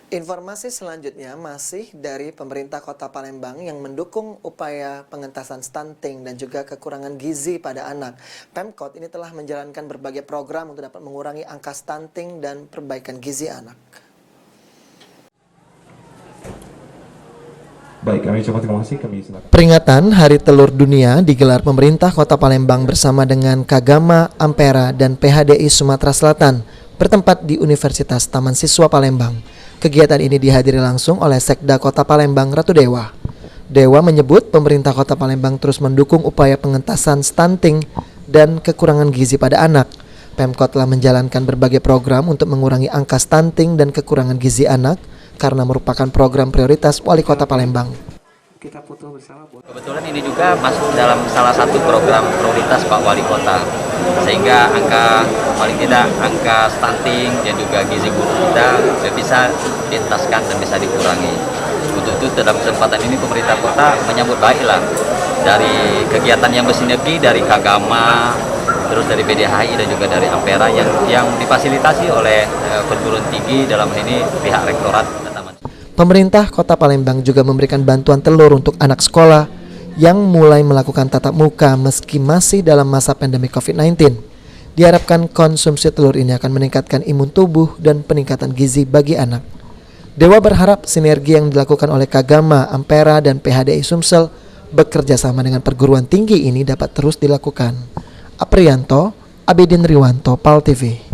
Informasi selanjutnya masih dari pemerintah Kota Palembang yang mendukung upaya pengentasan stunting dan juga kekurangan gizi pada anak. Pemkot ini telah menjalankan berbagai program untuk dapat mengurangi angka stunting dan perbaikan gizi anak. Baik, kami ucapkan terima kasih. Kami silakan. Peringatan Hari Telur Dunia digelar pemerintah Kota Palembang bersama dengan Kagama, Ampera, dan PHDI Sumatera Selatan bertempat di Universitas Taman Siswa Palembang. Kegiatan ini dihadiri langsung oleh Sekda Kota Palembang, Ratu Dewa. Dewa menyebut pemerintah Kota Palembang terus mendukung upaya pengentasan stunting dan kekurangan gizi pada anak. Pemkot telah menjalankan berbagai program untuk mengurangi angka stunting dan kekurangan gizi anak karena merupakan program prioritas Wali Kota Palembang. Kita foto bersama. Kebetulan ini juga masuk dalam salah satu program prioritas Pak Wali Kota, sehingga paling tidak angka stunting dan juga gizi buruk kita bisa dientaskan dan bisa dikurangi. Untuk itu dalam kesempatan ini pemerintah kota menyambut baiklah dari kegiatan yang bersinergi dari Kagama, terus dari PDHI dan juga dari Ampera yang difasilitasi oleh perguruan tinggi, dalam ini pihak rektorat. Pemerintah Kota Palembang juga memberikan bantuan telur untuk anak sekolah yang mulai melakukan tatap muka meski masih dalam masa pandemi COVID-19. Diharapkan konsumsi telur ini akan meningkatkan imun tubuh dan peningkatan gizi bagi anak. Dewa berharap sinergi yang dilakukan oleh Kagama, Ampera, dan PHDI Sumsel bekerja sama dengan perguruan tinggi ini dapat terus dilakukan. Aprianto, Abidin Riwanto, PAL TV.